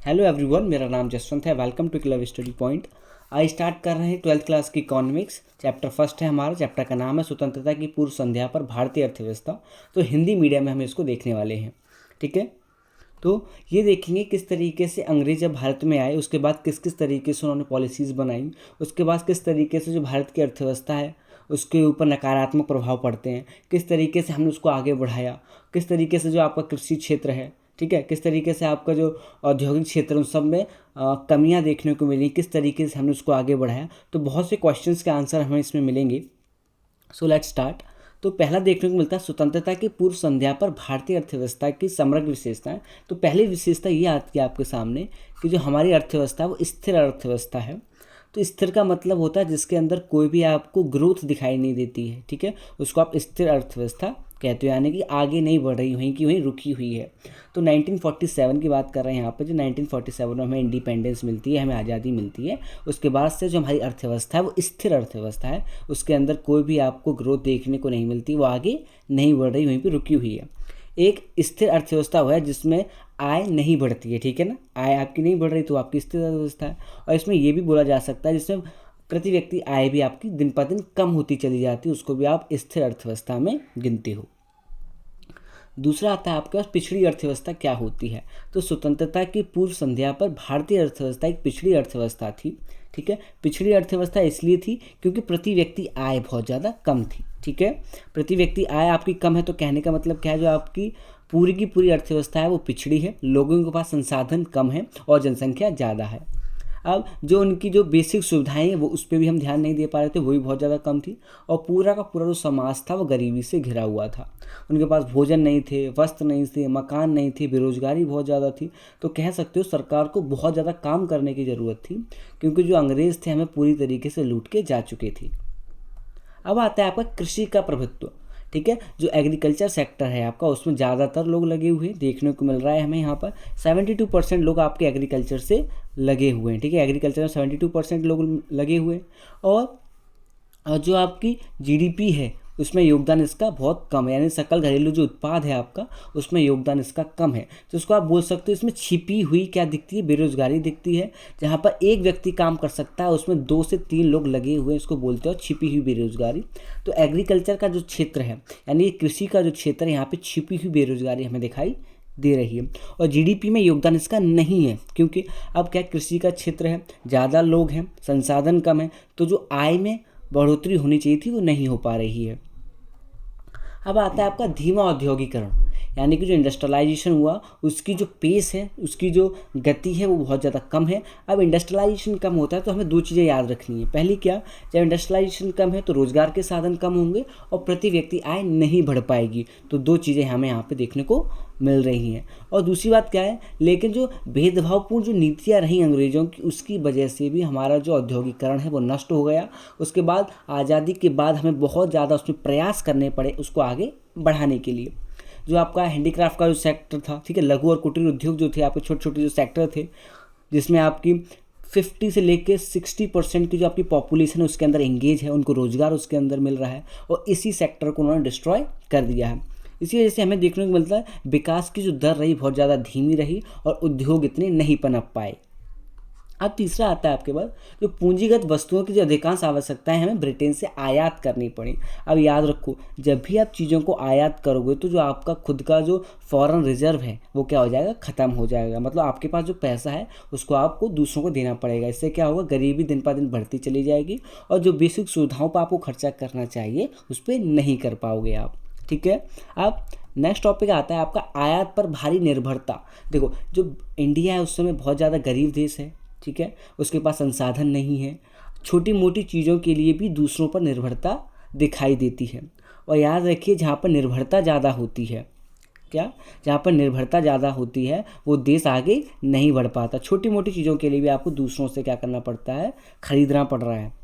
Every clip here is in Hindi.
हेलो एवरीवन, मेरा नाम जसवंत है। Welcome to club study point. आज स्टार्ट कर रहे हैं 12th क्लास की इकोनॉमिक्स। चैप्टर फर्स्ट है हमारा। चैप्टर का नाम है स्वतंत्रता की पूर्व संध्या पर भारतीय अर्थव्यवस्था। तो हिंदी मीडियम में हम इसको देखने वाले हैं। ठीक है, तो ये देखेंगे किस तरीके से अंग्रेज जब भारत में आए उसके बाद किस किस तरीके से उन्होंने पॉलिसीज़ बनाई, उसके बाद किस तरीके से जो भारत की अर्थव्यवस्था है उसके ऊपर नकारात्मक प्रभाव पड़ते हैं, किस तरीके से हमने उसको आगे बढ़ाया, किस तरीके से जो आपका कृषि क्षेत्र है, ठीक है, किस तरीके से आपका जो औद्योगिक क्षेत्र उन सब में कमियां देखने को मिली, किस तरीके से हमने उसको आगे बढ़ाया। तो बहुत से क्वेश्चंस के आंसर हमें इसमें मिलेंगे। So let's start. तो पहला देखने को मिलता है स्वतंत्रता की पूर्व संध्या पर भारतीय अर्थव्यवस्था की समग्र विशेषताएं। तो पहली विशेषता ये आती है आपके सामने कि जो हमारी अर्थव्यवस्था है वो स्थिर अर्थव्यवस्था है। तो स्थिर का मतलब होता है जिसके अंदर कोई भी आपको ग्रोथ दिखाई नहीं देती है। ठीक है, उसको आप स्थिर अर्थव्यवस्था कहते हो, यानी कि आगे नहीं बढ़ रही, वहीं की वहीं रुकी हुई है। तो 1947 की बात कर रहे हैं यहाँ पर। जो 1947 में हमें इंडिपेंडेंस मिलती है, हमें आज़ादी मिलती है, उसके बाद से जो हमारी अर्थव्यवस्था है वो स्थिर अर्थव्यवस्था है। उसके अंदर कोई भी आपको ग्रोथ देखने को नहीं मिलती, वो आगे नहीं बढ़ रही, वहीं पर रुकी हुई है। एक स्थिर अर्थव्यवस्था वो है जिसमें आय नहीं बढ़ती है। ठीक है ना, आय आपकी नहीं बढ़ रही तो आपकी स्थिर अर्थव्यवस्था है। और इसमें यह भी बोला जा सकता है जिसमें प्रति व्यक्ति आय भी आपकी दिन पर दिन कम होती चली जाती है, उसको भी आप स्थिर अर्थव्यवस्था में गिनते हो। दूसरा आता है आपके पास पिछड़ी अर्थव्यवस्था क्या होती है। तो स्वतंत्रता की पूर्व संध्या पर भारतीय अर्थव्यवस्था एक पिछड़ी अर्थव्यवस्था थी। ठीक है, पिछड़ी अर्थव्यवस्था इसलिए थी क्योंकि प्रति व्यक्ति आय बहुत ज़्यादा कम थी। ठीक है, प्रति व्यक्ति आय आपकी कम है तो कहने का मतलब क्या है, जो आपकी पूरी की पूरी अर्थव्यवस्था है वो पिछड़ी है, लोगों के पास संसाधन कम है और जनसंख्या ज़्यादा है। अब जो उनकी जो बेसिक सुविधाएं हैं वो उस पर भी हम ध्यान नहीं दे पा रहे थे, वो भी बहुत ज़्यादा कम थी। और पूरा का पूरा जो समाज था वो गरीबी से घिरा हुआ था। उनके पास भोजन नहीं थे, वस्त्र नहीं थे, मकान नहीं थे, बेरोजगारी बहुत ज़्यादा थी। तो कह सकते हो सरकार को बहुत ज़्यादा काम करने की ज़रूरत थी, क्योंकि जो अंग्रेज़ थे हमें पूरी तरीके से लूट के जा चुके थे। अब आता है आपका कृषि का प्रभुत्व। ठीक है, जो एग्रीकल्चर सेक्टर है आपका उसमें ज़्यादातर लोग लगे हुए देखने को मिल रहा है हमें यहाँ पर। 72% लोग आपके एग्रीकल्चर से लगे हुए हैं। ठीक है, एग्रीकल्चर में 72% लोग लगे हुए हैं। और जो आपकी जीडीपी है उसमें योगदान इसका बहुत कम है, यानी सकल घरेलू जो उत्पाद है आपका उसमें योगदान इसका कम है। तो इसको आप बोल सकते हो इसमें छिपी हुई क्या दिखती है, बेरोजगारी दिखती है। जहाँ पर एक व्यक्ति काम कर सकता है उसमें 2 से 3 लोग लगे हुए हैं, इसको बोलते हो छिपी हुई बेरोजगारी। तो एग्रीकल्चर का जो क्षेत्र है, यानी कृषि का जो क्षेत्र है, यहाँ पे छिपी हुई बेरोजगारी हमें दिखाई दे रही है। और जीडीपी में योगदान इसका नहीं है, क्योंकि अब क्या कृषि का क्षेत्र है, ज़्यादा लोग हैं, संसाधन कम है, तो जो आय में बढ़ोतरी होनी चाहिए थी वो नहीं हो पा रही है। अब आता है आपका धीमा औद्योगिकरण, यानी कि जो इंडस्ट्रियलाइजेशन हुआ उसकी जो पेस है, उसकी जो गति है वो बहुत ज़्यादा कम है। अब इंडस्ट्रियलाइजेशन कम होता है तो हमें 2 चीज़ें याद रखनी है। पहली क्या, जब इंडस्ट्रियलाइजेशन कम है तो रोज़गार के साधन कम होंगे और प्रति व्यक्ति आय नहीं बढ़ पाएगी। तो 2 चीज़ें हमें यहाँ पे देखने को मिल रही हैं। और दूसरी बात क्या है, लेकिन जो भेदभावपूर्ण जो नीतियाँ रहीं अंग्रेज़ों की, उसकी वजह से भी हमारा जो औद्योगिकरण है वो नष्ट हो गया। उसके बाद आज़ादी के बाद हमें बहुत ज़्यादा उसमें प्रयास करने पड़े उसको आगे बढ़ाने के लिए। जो आपका हैंडीक्राफ्ट का जो सेक्टर था, ठीक है, लघु और कुटीर उद्योग जो थे आपके छोटे छोटे जो सेक्टर थे, जिसमें आपकी 50 से लेके 60% की जो आपकी पॉपुलेशन है उसके अंदर एंगेज है, उनको रोज़गार उसके अंदर मिल रहा है, और इसी सेक्टर को उन्होंने डिस्ट्रॉय कर दिया है। इसी वजह से हमें देखने को मिलता है विकास की जो दर रही बहुत ज़्यादा धीमी रही और उद्योग इतने नहीं पनप पाए। अब तीसरा आता है आपके पास जो पूंजीगत वस्तुओं की जो अधिकांश आवश्यकताएं हमें ब्रिटेन से आयात करनी पड़ी। अब याद रखो, जब भी आप चीज़ों को आयात करोगे तो जो आपका खुद का जो फॉरेन रिजर्व है वो क्या हो जाएगा, ख़त्म हो जाएगा। मतलब आपके पास जो पैसा है उसको आपको दूसरों को देना पड़ेगा। इससे क्या होगा, गरीबी दिन पर दिन बढ़ती चली जाएगी और जो बेसिक सुविधाओं पर आपको खर्चा करना चाहिए उस पर नहीं कर पाओगे आप। ठीक है, अब नेक्स्ट टॉपिक आता है आपका आयात पर भारी निर्भरता। देखो, जो इंडिया है उस समय बहुत ज़्यादा गरीब देश है, ठीक है, उसके पास संसाधन नहीं है, छोटी मोटी चीज़ों के लिए भी दूसरों पर निर्भरता दिखाई देती है। और याद रखिए, जहाँ पर निर्भरता ज़्यादा होती है, क्या, जहाँ पर निर्भरता ज़्यादा होती है वो देश आगे नहीं बढ़ पाता। छोटी मोटी चीज़ों के लिए भी आपको दूसरों से क्या करना पड़ता है, खरीदना पड़ रहा है।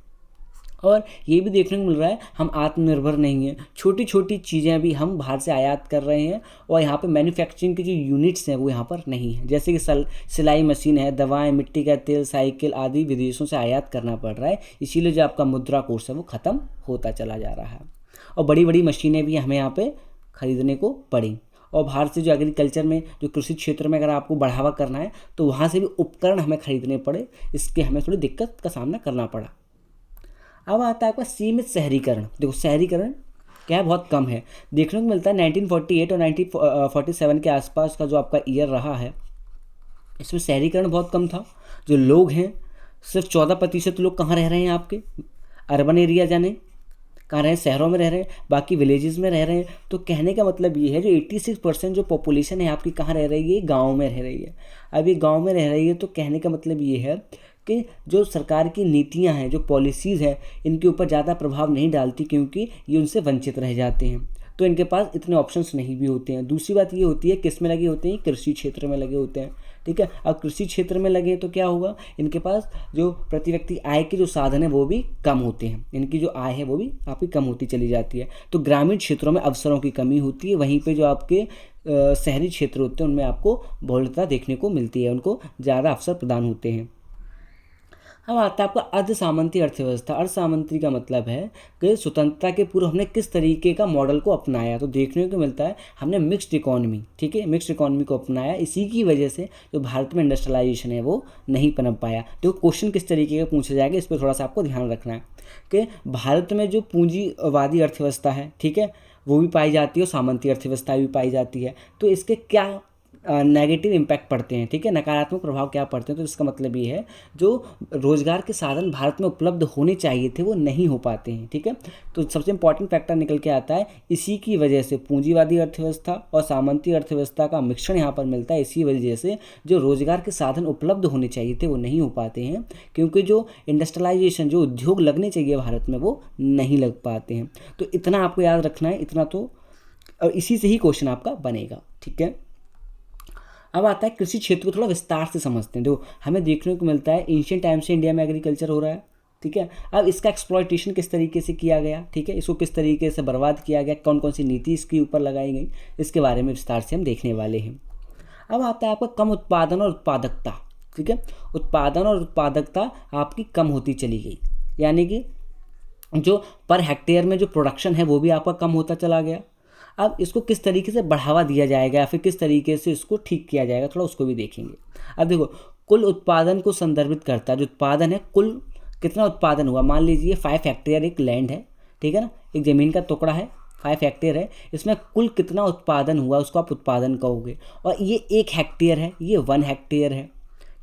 और ये भी देखने को मिल रहा है हम आत्मनिर्भर नहीं हैं, छोटी छोटी चीज़ें भी हम बाहर से आयात कर रहे हैं और यहाँ पे मैन्युफैक्चरिंग की जो यूनिट्स हैं वो यहाँ पर नहीं है। जैसे कि सिलाई मशीन है, दवाएं, मिट्टी का तेल, साइकिल आदि विदेशों से आयात करना पड़ रहा है। इसीलिए जो आपका मुद्रा कोष है वो ख़त्म होता चला जा रहा है और बड़ी बड़ी मशीनें भी हमें यहाँ पर ख़रीदने को पड़ी। और बाहर से जो एग्रीकल्चर में जो कृषि क्षेत्र में अगर आपको बढ़ावा करना है तो वहाँ से भी उपकरण हमें खरीदने पड़े, इसके हमें थोड़ी दिक्कत का सामना करना पड़ा। अब आता है आपका सीमित शहरीकरण। देखो शहरीकरण क्या है, बहुत कम है। देखने को मिलता है 1948 और 1947 के आसपास का जो आपका ईयर रहा है, इसमें शहरीकरण बहुत कम था। जो लोग हैं सिर्फ 14% लोग कहाँ रह रहे हैं, आपके अर्बन एरिया जाने कहाँ रहे हैं, शहरों में रह रहे हैं, बाकी विलेजेस में रह रहे हैं। तो कहने का मतलब ये है जो 86% जो पॉपुलेशन है आपकी कहाँ रह रही है, गाँव में रह रही है। अब ये गाँव में रह रही है तो कहने का मतलब ये है कि जो सरकार की नीतियां हैं, जो पॉलिसीज़ हैं, इनके ऊपर ज़्यादा प्रभाव नहीं डालती, क्योंकि ये उनसे वंचित रह जाते हैं, तो इनके पास इतने ऑप्शंस नहीं भी होते हैं। दूसरी बात ये होती है किस में लगे होते हैं, कृषि क्षेत्र में लगे होते हैं, ठीक है। अब कृषि क्षेत्र में लगे तो क्या होगा, इनके पास जो प्रति व्यक्ति आय के जो साधन है वो भी कम होते हैं, इनकी जो आय है वो भी आपकी कम होती चली जाती है। तो ग्रामीण क्षेत्रों में अवसरों की कमी होती है, वहीं पे जो आपके शहरी क्षेत्र होते हैं उनमें आपको बहुलता देखने को मिलती है, उनको ज़्यादा अवसर प्रदान होते हैं। अब आता है आपका अर्ध सामंती अर्थव्यवस्था। अर्ध सामंती का मतलब है कि स्वतंत्रता के पूर्व हमने किस तरीके का मॉडल को अपनाया। तो देखने को मिलता है हमने मिक्स्ड इकोनॉमी, ठीक है, मिक्स्ड इकोनॉमी को अपनाया। इसी की वजह से जो भारत में इंडस्ट्रियलाइजेशन है वो नहीं पनप पाया। तो क्वेश्चन किस तरीके का पूछा जाएगा, इस पर थोड़ा सा आपको ध्यान रखना है कि भारत में जो पूंजीवादी अर्थव्यवस्था है, ठीक है, वो भी पाई जाती है और सामंती अर्थव्यवस्था भी पाई जाती है। तो इसके क्या नेगेटिव इम्पैक्ट पड़ते हैं, ठीक है, नकारात्मक प्रभाव क्या पड़ते हैं। तो इसका मतलब ये है जो रोजगार के साधन भारत में उपलब्ध होने चाहिए थे वो नहीं हो पाते हैं, ठीक है। तो सबसे इंपॉर्टेंट फैक्टर निकल के आता है, इसी की वजह से पूंजीवादी अर्थव्यवस्था और सामंती अर्थव्यवस्था का मिश्रण यहाँ पर मिलता है। इसी वजह से जो रोजगार के साधन उपलब्ध होने चाहिए थे वो नहीं हो पाते हैं, क्योंकि जो इंडस्ट्रियलाइजेशन, जो उद्योग लगने चाहिए भारत में वो नहीं लग पाते हैं। तो इतना आपको याद रखना है, इतना तो, और इसी से ही क्वेश्चन आपका बनेगा, ठीक है। अब आता है कृषि क्षेत्र को थोड़ा विस्तार से समझते हैं। देखो हमें देखने को मिलता है एंशिएंट टाइम से इंडिया में एग्रीकल्चर हो रहा है, ठीक है। अब इसका एक्सप्लॉयटेशन किस तरीके से किया गया, ठीक है, इसको किस तरीके से बर्बाद किया गया, कौन कौन सी नीति इसके ऊपर लगाई गई, इसके बारे में विस्तार से हम देखने वाले हैं। अब आता है आपका कम उत्पादन और उत्पादकता, ठीक है। उत्पादन और उत्पादकता आपकी कम होती चली गई, यानी कि जो पर हेक्टेयर में जो प्रोडक्शन है वो भी आपका कम होता चला गया। अब इसको किस तरीके से बढ़ावा दिया जाएगा या फिर किस तरीके से इसको ठीक किया जाएगा, थोड़ा उसको भी देखेंगे। अब देखो कुल उत्पादन को संदर्भित करता है, जो उत्पादन है, कुल कितना उत्पादन हुआ। मान लीजिए 5 हेक्टेयर एक लैंड है, ठीक है ना, एक ज़मीन का टुकड़ा है, 5 हेक्टेयर है, इसमें कुल कितना उत्पादन हुआ उसको आप उत्पादन कहोगे। और ये 1 हेक्टेयर है, ये 1 हेक्टेयर है,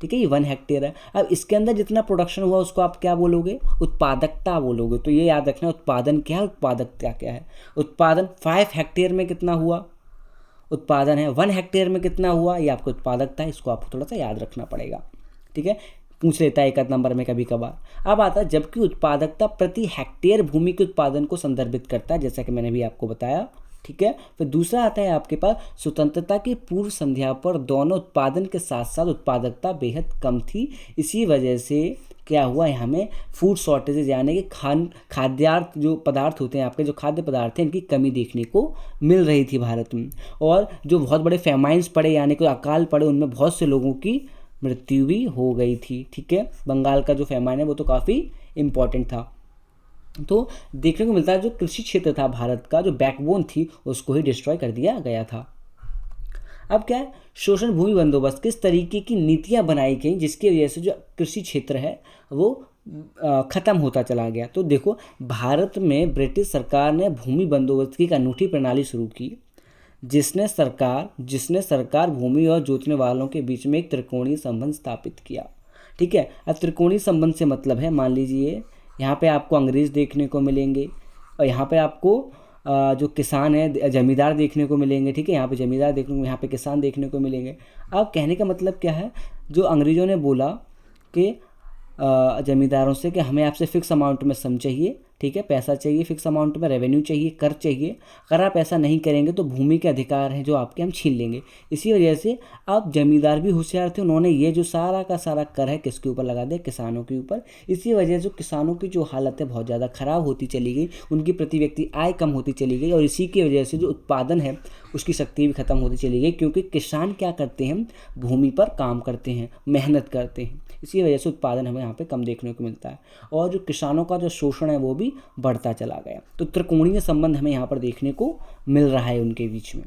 ठीक है, ये 1 हेक्टेयर है। अब इसके अंदर जितना प्रोडक्शन हुआ उसको आप क्या बोलोगे, उत्पादकता बोलोगे। तो ये याद रखना, उत्पादन क्या है, उत्पादकता क्या है। उत्पादन 5 हेक्टेयर में कितना हुआ उत्पादन है, 1 हेक्टेयर में कितना हुआ ये आपको उत्पादकता है, इसको आपको थोड़ा सा याद रखना पड़ेगा, ठीक है, पूछ लेता है एक आध नंबर में कभी कभार। अब आता है जबकि उत्पादकता प्रति हेक्टेयर भूमि के उत्पादन को संदर्भित करता है, जैसा कि मैंने भी आपको बताया, ठीक है। फिर दूसरा आता है आपके पास स्वतंत्रता की पूर्व संध्या पर दोनों उत्पादन के साथ साथ उत्पादकता बेहद कम थी। इसी वजह से क्या हुआ, यहाँ में फूड शॉर्टेजेस, यानी कि खाद्यार्थ जो पदार्थ होते हैं आपके, जो खाद्य पदार्थ हैं, इनकी कमी देखने को मिल रही थी भारत में। और जो बहुत बड़े फैमाइन्स पड़े, यानी कि अकाल पड़े, उनमें बहुत से लोगों की मृत्यु भी हो गई थी, ठीक है। बंगाल का जो फैमाइन है वो तो काफ़ी इम्पॉर्टेंट था। तो देखने को मिलता है जो कृषि क्षेत्र था भारत का, जो बैकबोन थी, उसको ही डिस्ट्रॉय कर दिया गया था। अब क्या है, शोषण भूमि बंदोबस्त, किस तरीके की नीतियां बनाई गई जिसकी वजह से जो कृषि क्षेत्र है वो ख़त्म होता चला गया। तो देखो भारत में ब्रिटिश सरकार ने भूमि बंदोबस्त की एक अनूठी प्रणाली शुरू की, जिसने सरकार भूमि और जोतने वालों के बीच में एक त्रिकोणीय संबंध स्थापित किया, ठीक है। अब त्रिकोणीय संबंध से मतलब है, मान लीजिए यहाँ पे आपको अंग्रेज़ देखने को मिलेंगे और यहाँ पे आपको जो किसान है जमींदार देखने को मिलेंगे, ठीक है, यहाँ पे जमींदार देखने को, यहाँ पे किसान देखने को मिलेंगे। अब कहने का मतलब क्या है, जो अंग्रेज़ों ने बोला कि जमींदारों से कि हमें आपसे फिक्स अमाउंट में सम चाहिए, ठीक है, पैसा चाहिए, फिक्स अमाउंट में रेवेन्यू चाहिए, कर चाहिए। अगर आप ऐसा नहीं करेंगे तो भूमि के अधिकार हैं जो आपके हम छीन लेंगे। इसी वजह से अब जमींदार भी होशियार थे, उन्होंने ये जो सारा का सारा कर है किसके ऊपर लगा दिया, किसानों के ऊपर। इसी वजह से किसानों की जो हालत है बहुत ज़्यादा ख़राब होती चली गई, उनकी प्रति व्यक्ति आय कम होती चली गई, और इसी की वजह से जो उत्पादन है उसकी शक्ति भी खत्म होती चली गई, क्योंकि किसान क्या करते हैं, भूमि पर काम करते हैं, मेहनत करते हैं। इसी वजह से उत्पादन हमें यहाँ पे कम देखने को मिलता है, और जो किसानों का जो शोषण है वो भी बढ़ता चला गया। तो त्रिकोणीय संबंध हमें यहाँ पर देखने को मिल रहा है उनके बीच में,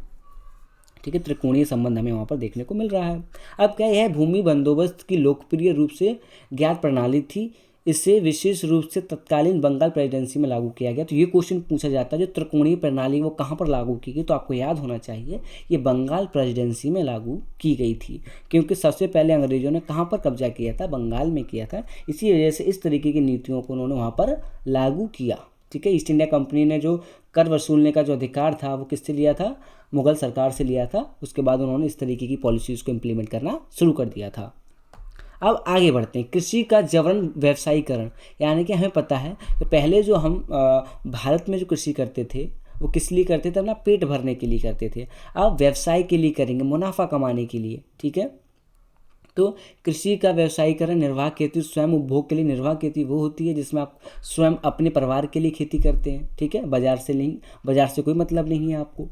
ठीक है, त्रिकोणीय संबंध हमें वहाँ पर देखने को मिल रहा है। अब क्या यह भूमि बंदोबस्त की लोकप्रिय रूप से ज्ञात प्रणाली थी, इसे विशेष रूप से तत्कालीन बंगाल प्रेसिडेंसी में लागू किया गया। तो ये क्वेश्चन पूछा जाता है जो त्रिकोणीय प्रणाली वो कहाँ पर लागू की गई, तो आपको याद होना चाहिए ये बंगाल प्रेसिडेंसी में लागू की गई थी, क्योंकि सबसे पहले अंग्रेजों ने कहाँ पर कब्जा किया था, बंगाल में किया था। इसी वजह से इस तरीके की नीतियों को उन्होंने वहाँ पर लागू किया। ठीक है, ईस्ट इंडिया कंपनी ने जो कर वसूलने का जो अधिकार था वो किससे लिया था, मुगल सरकार से लिया था। उसके बाद उन्होंने इस तरीके की पॉलिसीज़ को इम्प्लीमेंट करना शुरू कर दिया था। अब आगे बढ़ते हैं, कृषि का जबरन व्यवसायीकरण। यानी कि हमें पता है कि पहले जो हम भारत में जो कृषि करते थे वो किस लिए करते थे, अपना पेट भरने के लिए करते थे। अब व्यवसाय के लिए करेंगे, मुनाफा कमाने के लिए। ठीक है, तो कृषि का व्यवसायीकरण निर्वाह खेती स्वयं उपभोग के लिए। निर्वाह खेती वो होती है जिसमें आप स्वयं अपने परिवार के लिए खेती करते हैं। ठीक है, बाजार से नहीं, बाजार से कोई मतलब नहीं है आपको।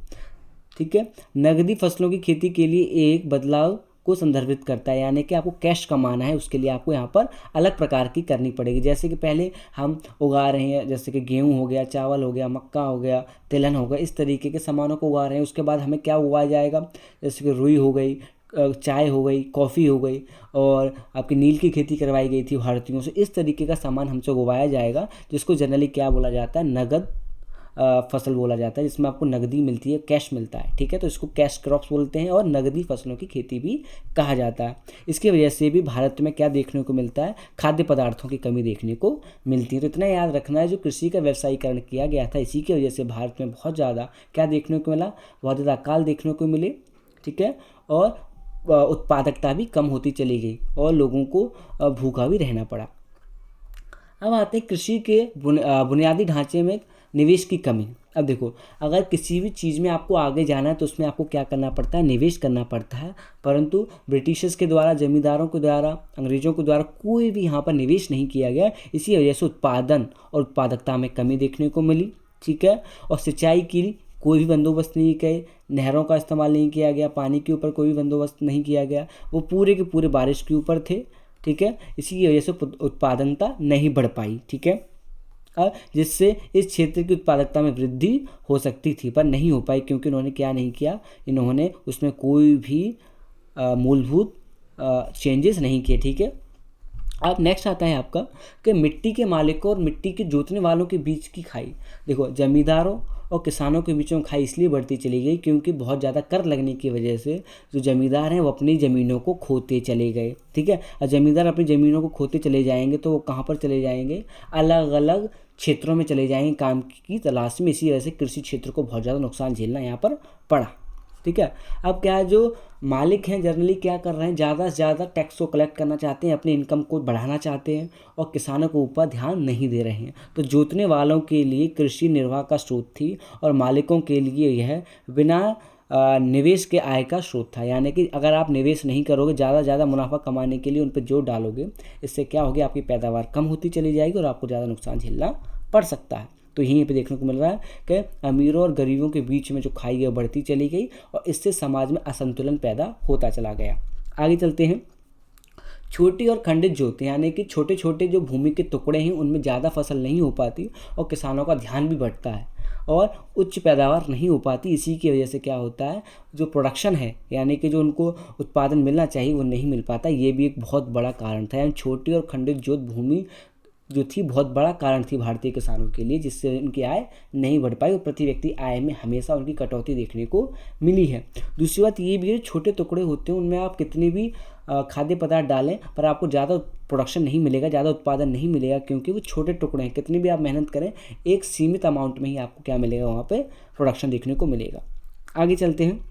ठीक है, नगदी फसलों की खेती के लिए एक बदलाव को संदर्भित करता है, यानी कि आपको कैश कमाना है, उसके लिए आपको यहाँ पर अलग प्रकार की करनी पड़ेगी। जैसे कि पहले हम उगा रहे हैं, जैसे कि गेहूँ हो गया, चावल हो गया, मक्का हो गया, तिलहन हो गया, इस तरीके के सामानों को उगा रहे हैं। उसके बाद हमें क्या उगाया जाएगा, जैसे कि रुई हो गई, चाय हो गई, कॉफ़ी हो गई, और आपकी नील की खेती करवाई गई थी भारतीयों से। इस तरीके का सामान हमसे उगाया जाएगा, जिसको जनरली क्या बोला जाता है, नगद फसल बोला जाता है, जिसमें आपको नगदी मिलती है, कैश मिलता है। ठीक है, तो इसको कैश क्रॉप्स बोलते हैं, और नगदी फसलों की खेती भी कहा जाता है। इसकी वजह से भी भारत में क्या देखने को मिलता है, खाद्य पदार्थों की कमी देखने को मिलती है। तो इतना याद रखना है, जो कृषि का व्यवसायीकरण किया गया था, इसी की वजह से भारत में बहुत ज़्यादा क्या देखने को मिला, बहुत ज़्यादा अकाल देखने को मिले। ठीक है, और उत्पादकता भी कम होती चली गई, और लोगों को भूखा भी रहना पड़ा। अब आते हैं कृषि के बुनियादी ढांचे में निवेश की कमी। अब देखो, अगर किसी भी चीज़ में आपको आगे जाना है तो उसमें आपको क्या करना पड़ता है, निवेश करना पड़ता है। परंतु ब्रिटिशर्स के द्वारा, जमींदारों के द्वारा, अंग्रेजों के द्वारा कोई भी यहाँ पर निवेश नहीं किया गया। इसी वजह से उत्पादन और उत्पादकता में कमी देखने को मिली। ठीक है, और सिंचाई की कोई भी बंदोबस्त नहीं किए, नहरों का इस्तेमाल नहीं किया गया, पानी के ऊपर कोई भी बंदोबस्त नहीं किया गया, वो पूरे के पूरे बारिश के ऊपर थे। ठीक है, इसी की वजह से उत्पादकता नहीं बढ़ पाई। ठीक है, जिससे इस क्षेत्र की उत्पादकता में वृद्धि हो सकती थी, पर नहीं हो पाई, क्योंकि इन्होंने क्या नहीं किया, इन्होंने उसमें कोई भी मूलभूत चेंजेस नहीं किए। ठीक है, अब नेक्स्ट आता है आपका कि मिट्टी के मालिकों और मिट्टी के जोतने वालों के बीच की खाई। देखो, जमींदारों और किसानों के बीच में खाई इसलिए बढ़ती चली गई क्योंकि बहुत ज़्यादा कर लगने की वजह से जो जमींदार हैं वो अपनी ज़मीनों को खोते चले गए। ठीक है, और जमींदार अपनी ज़मीनों को खोते चले जाएंगे तो वो कहाँ पर चले जाएंगे, अलग अलग क्षेत्रों में चले जाएंगे काम की तलाश में। इसी वजह से कृषि क्षेत्र को बहुत ज़्यादा नुकसान झेलना यहाँ पर पड़ा। ठीक है, अब क्या है, जो मालिक हैं जनरली क्या कर रहे हैं, ज़्यादा से ज़्यादा टैक्स को कलेक्ट करना चाहते हैं, अपनी इनकम को बढ़ाना चाहते हैं, और किसानों के ऊपर ध्यान नहीं दे रहे हैं। तो जोतने वालों के लिए कृषि निर्वाह का स्रोत थी, और मालिकों के लिए यह बिना निवेश के आय का स्रोत था। यानी कि अगर आप निवेश नहीं करोगे, ज़्यादा से ज़्यादा मुनाफा कमाने के लिए उन पर जोर डालोगे, इससे क्या होगी, आपकी पैदावार कम होती चली जाएगी और आपको ज़्यादा नुकसान झेलना पड़ सकता है। तो यहीं पे देखने को मिल रहा है कि अमीरों और गरीबों के बीच में जो खाई है बढ़ती चली गई, और इससे समाज में असंतुलन पैदा होता चला गया। आगे चलते हैं, छोटी और खंडित जोतें, यानी कि छोटे छोटे जो भूमि के टुकड़े हैं उनमें ज़्यादा फसल नहीं हो पाती, और किसानों का ध्यान भी बढ़ता है, और उच्च पैदावार नहीं हो पाती। इसी की वजह से क्या होता है, जो प्रोडक्शन है, यानी कि जो उनको उत्पादन मिलना चाहिए वो नहीं मिल पाता। ये भी एक बहुत बड़ा कारण था। यानी छोटी और खंडित जोत भूमि जो थी बहुत बड़ा कारण थी भारतीय किसानों के लिए, जिससे उनकी आय नहीं बढ़ पाई, और प्रति व्यक्ति आय में हमेशा उनकी कटौती देखने को मिली है। दूसरी बात ये भी है, छोटे टुकड़े होते हैं, उनमें आप कितनी भी खाद्य पदार्थ डालें पर आपको ज़्यादा प्रोडक्शन नहीं मिलेगा, ज़्यादा उत्पादन नहीं मिलेगा, क्योंकि वो छोटे टुकड़े हैं। कितनी भी आप मेहनत करें, एक सीमित अमाउंट में ही आपको क्या मिलेगा, वहाँ पे प्रोडक्शन देखने को मिलेगा। आगे चलते हैं,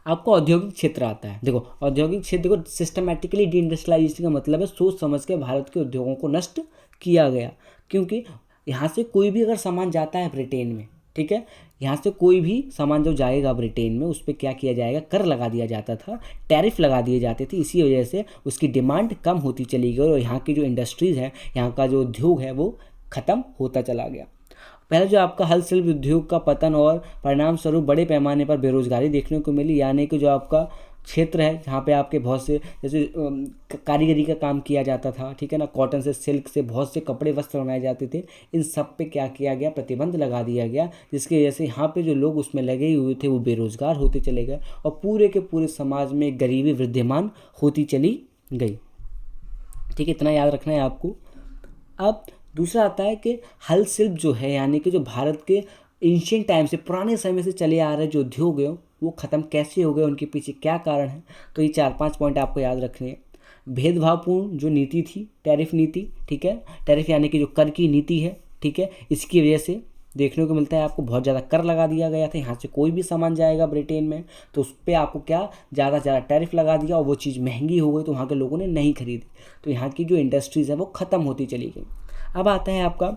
आपको औद्योगिक क्षेत्र आता है। देखो, औद्योगिक क्षेत्र को सिस्टमैटिकली डी इंडस्ट्रियलाइजेशन का मतलब है सोच समझ के भारत के उद्योगों को नष्ट किया गया। क्योंकि यहाँ से कोई भी अगर सामान जाता है ब्रिटेन में, ठीक है, यहाँ से कोई भी सामान जो जाएगा ब्रिटेन में, उस पर क्या किया जाएगा, कर लगा दिया जाता था, टैरिफ लगा दिए जाते थे। इसी वजह से उसकी डिमांड कम होती चली गई, और यहाँ की जो इंडस्ट्रीज़ हैं, यहाँ का जो उद्योग है, वो ख़त्म होता चला गया। पहले जो आपका हल शिल्प उद्योग का पतन, और परिणाम स्वरूप बड़े पैमाने पर बेरोजगारी देखने को मिली। यानी कि जो आपका क्षेत्र है जहाँ पे आपके बहुत से जैसे कारीगरी का काम किया जाता था, ठीक है ना, कॉटन से, सिल्क से बहुत से कपड़े वस्त्र बनाए जाते थे। इन सब पे क्या किया गया, प्रतिबंध लगा दिया गया, जिसकी वजह से यहाँ पे जो लोग उसमें लगे हुए थे वो बेरोजगार होते चले गए और पूरे के पूरे समाज में गरीबी विद्यमान होती चली गई। ठीक है, इतना याद रखना है आपको। अब दूसरा आता है कि हल शिल्प जो है, यानी कि जो भारत के एंशियंट टाइम से, पुराने समय से चले आ रहे जो उद्योग हैं वो ख़त्म कैसे हो गए, उनके पीछे क्या कारण है। तो ये 4-5 पॉइंट आपको याद रखने हैं। भेदभावपूर्ण जो नीति थी, टैरिफ नीति, ठीक है, टैरिफ यानी कि जो कर की नीति है, ठीक है, इसकी वजह से देखने को मिलता है आपको बहुत ज़्यादा कर लगा दिया गया था। यहाँ से कोई भी सामान जाएगा ब्रिटेन में तो उस पर आपको क्या ज़्यादा से ज़्यादा टैरिफ लगा दिया और वो चीज़ महंगी हो गई तो वहाँ के लोगों ने नहीं खरीदी, तो यहाँ की जो इंडस्ट्रीज़ है वो ख़त्म होती चली गई। अब आता है आपका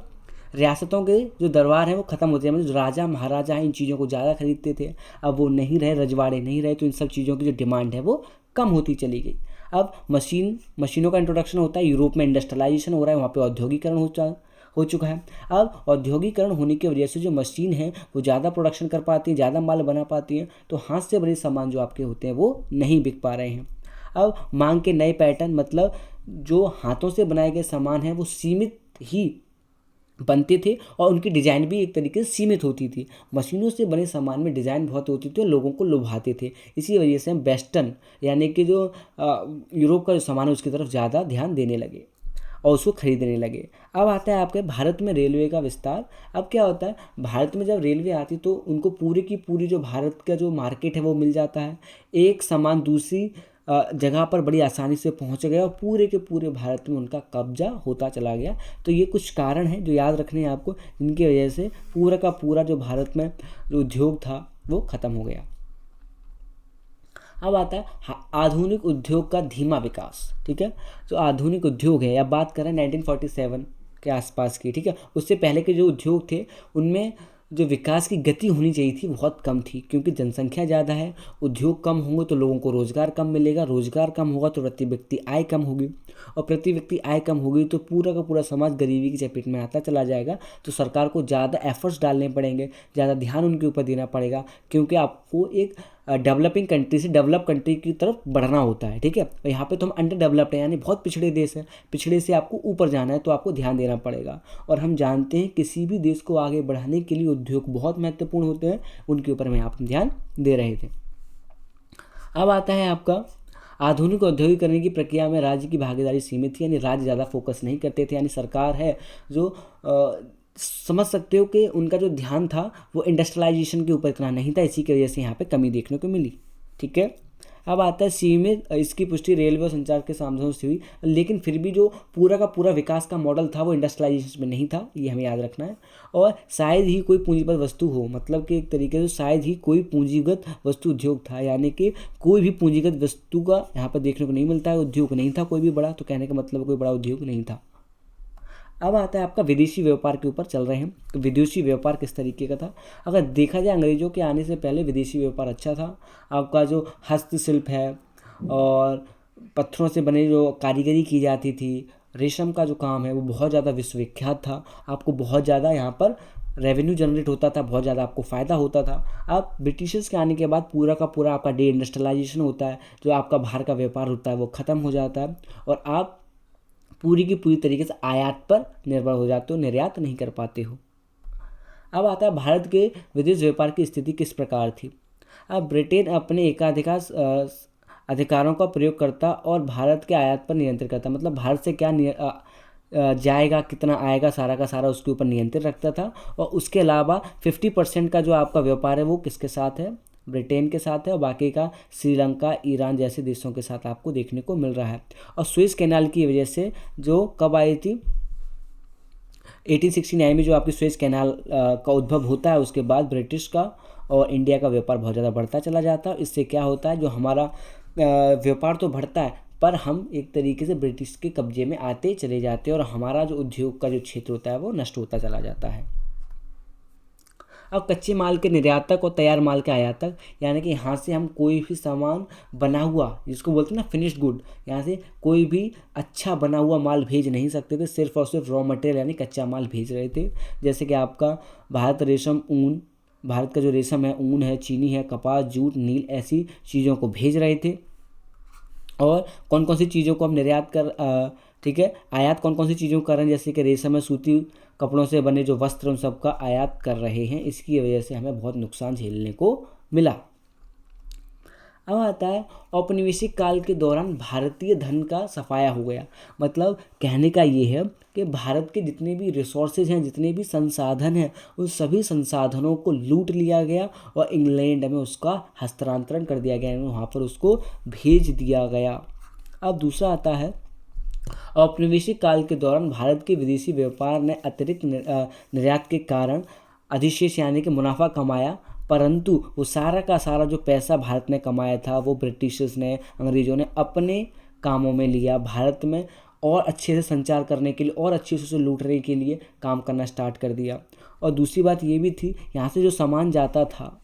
रियासतों के जो दरबार हैं वो ख़त्म होते हैं, मतलब जो राजा महाराजा हैं इन चीज़ों को ज़्यादा खरीदते थे, अब वो नहीं रहे, रजवाड़े नहीं रहे, तो इन सब चीज़ों की जो डिमांड है वो कम होती चली गई। अब मशीनों का इंट्रोडक्शन होता है, यूरोप में इंडस्ट्रियलाइजेशन हो रहा है, वहाँ पे औद्योगिकरण हो चुका है। अब औद्योगिकरण होने की वजह से जो मशीन है वो ज़्यादा प्रोडक्शन कर पाती है, ज़्यादा माल बना पाती है, तो हाथ से बने सामान जो आपके होते हैं वो नहीं बिक पा रहे हैं। अब मांग के नए पैटर्न, मतलब जो हाथों से बनाए गए सामान हैं वो सीमित ही बनते थे और उनकी डिज़ाइन भी एक तरीके से सीमित होती थी। मशीनों से बने सामान में डिज़ाइन बहुत होती थी और लोगों को लुभाते थे। इसी वजह से हम वेस्टर्न यानी कि जो यूरोप का जो सामान है उसकी तरफ ज़्यादा ध्यान देने लगे और उसको खरीदने लगे। अब आता है आपके भारत में रेलवे का विस्तार। अब क्या होता है, भारत में जब रेलवे आती तो उनको पूरी की पूरी जो भारत का जो मार्केट है वो मिल जाता है, एक सामान दूसरी जगह पर बड़ी आसानी से पहुंच गया और पूरे के पूरे भारत में उनका कब्जा होता चला गया। तो ये कुछ कारण हैं जो याद रखने हैं आपको, जिनकी वजह से पूरा का पूरा जो भारत में जो उद्योग था वो ख़त्म हो गया। अब आता है आधुनिक उद्योग का धीमा विकास। ठीक है, जो आधुनिक उद्योग है, अब बात करें 1947 के आसपास की, ठीक है, उससे पहले के जो उद्योग थे उनमें जो विकास की गति होनी चाहिए थी बहुत कम थी, क्योंकि जनसंख्या ज़्यादा है, उद्योग कम होंगे तो लोगों को रोज़गार कम मिलेगा, रोज़गार कम होगा तो प्रति व्यक्ति आय कम होगी, और प्रति व्यक्ति आय कम होगी तो पूरा का पूरा समाज गरीबी की चपेट में आता चला जाएगा। तो सरकार को ज़्यादा एफर्ट्स डालने पड़ेंगे, ज़्यादा ध्यान उनके ऊपर देना पड़ेगा, क्योंकि आपको एक डेवलपिंग कंट्री से डेवलप कंट्री की तरफ बढ़ना होता है। ठीक है, और यहाँ पे तो हम अंडर डेवलप्ड हैं, यानी बहुत पिछड़े देश हैं, पिछड़े से आपको ऊपर जाना है तो आपको ध्यान देना पड़ेगा। और हम जानते हैं किसी भी देश को आगे बढ़ाने के लिए उद्योग बहुत महत्वपूर्ण होते हैं, उनके ऊपर हम यहाँ पर ध्यान दे रहे थे। अब आता है आपका आधुनिक औद्योगिकरण की प्रक्रिया में राज्य की भागीदारी सीमित थी, यानी राज्य ज़्यादा फोकस नहीं करते थे, यानी सरकार है जो समझ सकते हो कि उनका जो ध्यान था वो इंडस्ट्रियलाइजेशन के ऊपर इतना नहीं था, इसी की वजह से यहाँ पे कमी देखने को मिली। ठीक है, अब आता है सीमित, इसकी पुष्टि रेलवे और संचार के साधनों से हुई, लेकिन फिर भी जो पूरा का पूरा विकास का मॉडल था वो इंडस्ट्रियलाइजेशन में नहीं था, ये हमें याद रखना है। और शायद ही कोई पूंजीगत वस्तु हो, मतलब कि एक तरीके से शायद ही कोई पूंजीगत वस्तु उद्योग था, यानी कि कोई भी पूंजीगत वस्तु का यहाँ पर देखने को नहीं मिलता है, उद्योग नहीं था कोई भी बड़ा, तो कहने का मतलब कोई बड़ा उद्योग नहीं था। अब आता है आपका विदेशी व्यापार के ऊपर चल रहे हैं। विदेशी व्यापार किस तरीके का था, अगर देखा जाए अंग्रेजों के आने से पहले विदेशी व्यापार अच्छा था। आपका जो हस्तशिल्प है और पत्थरों से बने जो कारीगरी की जाती थी, रेशम का जो काम है वो बहुत ज़्यादा विश्वविख्यात था, आपको बहुत ज़्यादा यहाँ पर रेवेन्यू जनरेट होता था, बहुत ज़्यादा आपको फ़ायदा होता था। अब ब्रिटिशर्स के आने के बाद पूरा का पूरा आपका डे इंडस्ट्रियलाइजेशन होता है, जो आपका बाहर का व्यापार होता है वो ख़त्म हो जाता है और आप पूरी की पूरी तरीके से आयात पर निर्भर हो जाते हो, निर्यात नहीं कर पाते हो। अब आता है भारत के विदेश व्यापार की स्थिति किस प्रकार थी। अब ब्रिटेन अपने एकाधिकार अधिकारों का प्रयोग करता और भारत के आयात पर नियंत्रण करता, मतलब भारत से क्या जाएगा, कितना आएगा, सारा का सारा उसके ऊपर नियंत्रण रखता था। और उसके अलावा 50% का जो आपका व्यापार है वो किसके साथ है, ब्रिटेन के साथ है, और बाकी का श्रीलंका, ईरान जैसे देशों के साथ आपको देखने को मिल रहा है। और सुएज कैनाल की वजह से जो कब आई थी, 1869 में जो आपकी सुएज कैनाल का उद्भव होता है, उसके बाद ब्रिटिश का और इंडिया का व्यापार बहुत ज़्यादा बढ़ता चला जाता है। इससे क्या होता है, जो हमारा व्यापार तो बढ़ता है पर हम एक तरीके से ब्रिटिश के कब्जे में आते चले जाते हैं और हमारा जो उद्योग का जो क्षेत्र होता है वो नष्ट होता चला जाता है। अब कच्चे माल के निर्यातक और तैयार माल के आयातक, यानी कि यहाँ से हम कोई भी सामान बना हुआ, जिसको बोलते हैं ना फिनिश्ड गुड, यहाँ से कोई भी अच्छा बना हुआ माल भेज नहीं सकते थे, सिर्फ और सिर्फ रॉ मटेरियल यानी कच्चा माल भेज रहे थे। जैसे कि आपका भारत रेशम, ऊन, भारत का जो रेशम है, ऊन है, चीनी है, कपास, जूट, नील, ऐसी चीज़ों को भेज रहे थे। और कौन कौन सी चीज़ों को हम निर्यात कर ठीक है, आयात कौन कौन सी चीज़ों को कर रहे हैं, जैसे कि रेशम है, सूती कपड़ों से बने जो वस्त्र, उन सब का आयात कर रहे हैं। इसकी वजह से हमें बहुत नुकसान झेलने को मिला। अब आता है औपनिवेशिक काल के दौरान भारतीय धन का सफाया हो गया। मतलब कहने का ये है कि भारत के जितने भी रिसोर्सेज हैं, जितने भी संसाधन हैं, उन सभी संसाधनों को लूट लिया गया और इंग्लैंड में उसका हस्तांतरण कर दिया गया, वहाँ पर उसको भेज दिया गया। अब दूसरा आता है औपनिवेशिक काल के दौरान भारत के विदेशी व्यापार ने अतिरिक्त निर्यात के कारण अधिशेष यानी कि मुनाफा कमाया, परंतु वो सारा का सारा जो पैसा भारत ने कमाया था वो ब्रिटिशर्स ने, अंग्रेज़ों ने अपने कामों में लिया। भारत में और अच्छे से संचार करने के लिए और अच्छे से उसे लूटने के लिए काम करना स्टार्ट कर दिया। और दूसरी बात ये भी थी, यहाँ से जो सामान जाता था,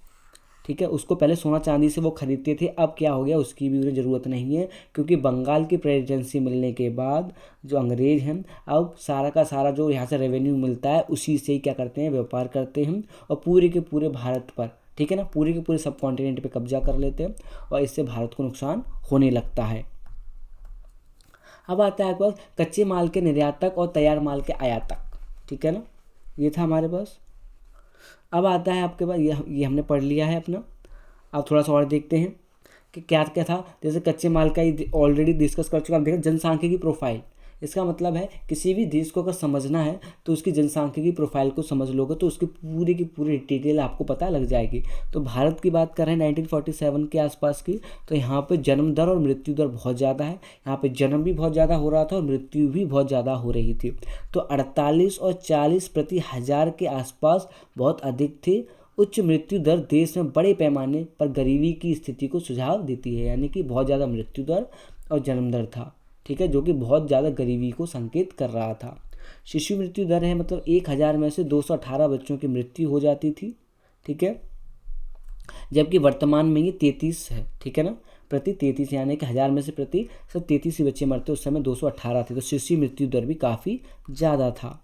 ठीक है, उसको पहले सोना चांदी से वो खरीदते थे। अब क्या हो गया, उसकी भी उन्हें ज़रूरत नहीं है, क्योंकि बंगाल की प्रेसिडेंसी मिलने के बाद जो अंग्रेज हैं, अब सारा का सारा जो यहाँ से रेवेन्यू मिलता है उसी से ही क्या करते हैं, व्यापार करते हैं और पूरे के पूरे भारत पर, ठीक है ना, पूरे के पूरे सब कॉन्टिनेंट पे कब्जा कर लेते हैं और इससे भारत को नुकसान होने लगता है। अब आता है आपके पास कच्चे माल के निर्यातक और तैयार माल के आयातक, ठीक है ना, ये था हमारे पास। अब आता है आपके पास ये हमने पढ़ लिया है अपना। अब थोड़ा सा और देखते हैं कि क्या क्या था। जैसे कच्चे माल का ऑलरेडी डिस्कस कर चुका, हम देखा जनसांख्यिकी प्रोफाइल। इसका मतलब है किसी भी देश को अगर समझना है तो उसकी जनसांख्यिकी प्रोफाइल को समझ लोगे तो उसकी पूरी की पूरी डिटेल आपको पता लग जाएगी। तो भारत की बात कर रहे हैं 1947 के आसपास की, तो यहाँ पे जन्म दर और मृत्यु दर बहुत ज़्यादा है। यहाँ पे जन्म भी बहुत ज़्यादा हो रहा था और मृत्यु भी बहुत ज़्यादा हो रही थी। तो 48 और 40 प्रति हज़ार के आसपास बहुत अधिक थे। उच्च मृत्यु दर देश में बड़े पैमाने पर गरीबी की स्थिति को सुझाव देती है, यानी कि बहुत ज़्यादा मृत्यु दर और जन्म दर था, ठीक है, जो कि बहुत ज़्यादा गरीबी को संकेत कर रहा था। शिशु मृत्यु दर है, मतलब 1000 में से 218 बच्चों की मृत्यु हो जाती थी, ठीक है, जबकि वर्तमान में ये 33 है, ठीक है ना, प्रति 33, यानी कि 1000 में से प्रति 33 ही बच्चे मरते, उस समय 218 थे। तो शिशु मृत्यु दर भी काफ़ी ज़्यादा था।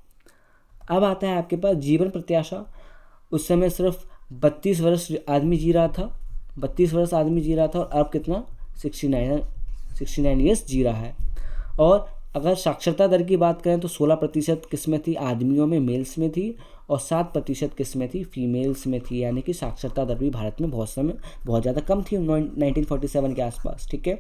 अब आता है आपके पास जीवन प्रत्याशा। उस समय सिर्फ 32 वर्ष आदमी जी रहा था, 32 वर्ष आदमी जी रहा था, और अब कितना 69 ईयर्स जी रहा है। और अगर साक्षरता दर की बात करें तो 16% किस में थी, आदमियों में, मेल्स में थी, और 7% किस में थी, फीमेल्स में थी, यानी कि साक्षरता दर भी भारत में बहुत ज़्यादा कम थी 1947 के आसपास, ठीक है।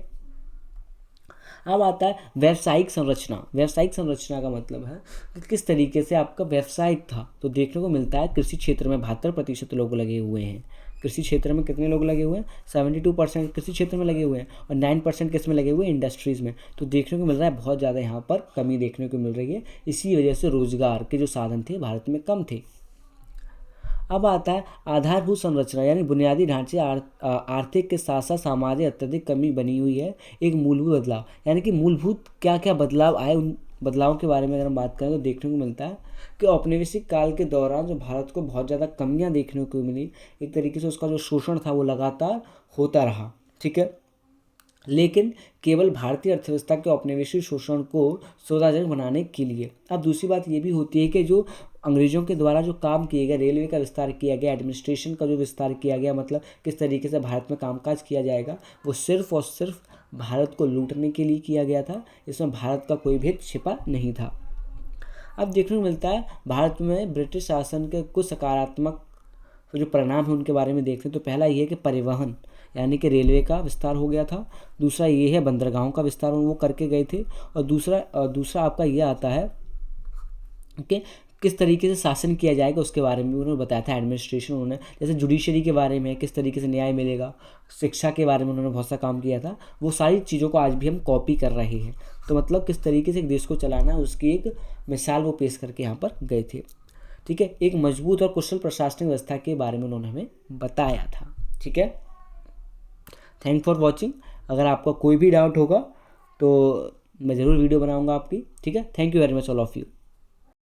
अब आता है व्यावसायिक संरचना। व्यावसायिक संरचना का मतलब है कि किस तरीके से आपका व्यवसाय था। तो देखने को मिलता है कृषि क्षेत्र में 72% लोग लगे हुए हैं। कृषि क्षेत्र में कितने लोग लगे हुए हैं, 72% कृषि क्षेत्र में लगे हुए हैं, और 9% किस में लगे हुए हैं, इंडस्ट्रीज़ में। तो देखने को मिल रहा है बहुत ज़्यादा यहाँ पर कमी देखने को मिल रही है। इसी वजह से रोजगार के जो साधन थे भारत में कम थे। अब आता है आधारभूत संरचना, यानी बुनियादी ढांचे। आर्थिक के साथ साथ सामाजिक अत्यधिक कमी बनी हुई है। एक मूलभूत बदलाव, यानी कि मूलभूत क्या क्या बदलाव आए, उन बदलावों के बारे में अगर हम बात करें तो देखने को मिलता है कि औपनिवेशिक काल के दौरान जो भारत को बहुत ज़्यादा कमियां देखने को मिली, एक तरीके से उसका जो शोषण था वो लगातार होता रहा, ठीक है। लेकिन केवल भारतीय अर्थव्यवस्था के औपनिवेशिक शोषण को सुविधाजनक बनाने के लिए। अब दूसरी बात ये भी होती है कि जो अंग्रेज़ों के द्वारा जो काम किए गए, रेलवे का विस्तार किया गया, एडमिनिस्ट्रेशन का जो विस्तार किया गया, मतलब किस तरीके से भारत में कामकाज किया जाएगा, वो सिर्फ और सिर्फ भारत को लूटने के लिए किया गया था। इसमें भारत का कोई भेद छिपा नहीं था। अब देखने को मिलता है भारत में ब्रिटिश शासन के कुछ सकारात्मक जो परिणाम है उनके बारे में देखते हैं। तो पहला ये है कि परिवहन, यानी कि रेलवे का विस्तार हो गया था। दूसरा ये है बंदरगाहों का विस्तार वो करके गए थे। और दूसरा आपका ये आता है कि किस तरीके से शासन किया जाएगा उसके बारे में उन्होंने बताया था। एडमिनिस्ट्रेशन उन्होंने, जैसे जुडिशरी के बारे में, किस तरीके से न्याय मिलेगा, शिक्षा के बारे में उन्होंने बहुत सा काम किया था। वो सारी चीज़ों को आज भी हम कॉपी कर रहे हैं। तो मतलब किस तरीके से एक देश को चलाना है उसकी एक मिसाल वो पेश करके यहाँ पर गए थे, ठीक है। एक मजबूत और कुशल प्रशासनिक व्यवस्था के बारे में उन्होंने हमें बताया था, ठीक है। Thank for watching. अगर आपका कोई भी डाउट होगा तो मैं ज़रूर वीडियो बनाऊंगा आपकी, ठीक है। Thank you very much all of you.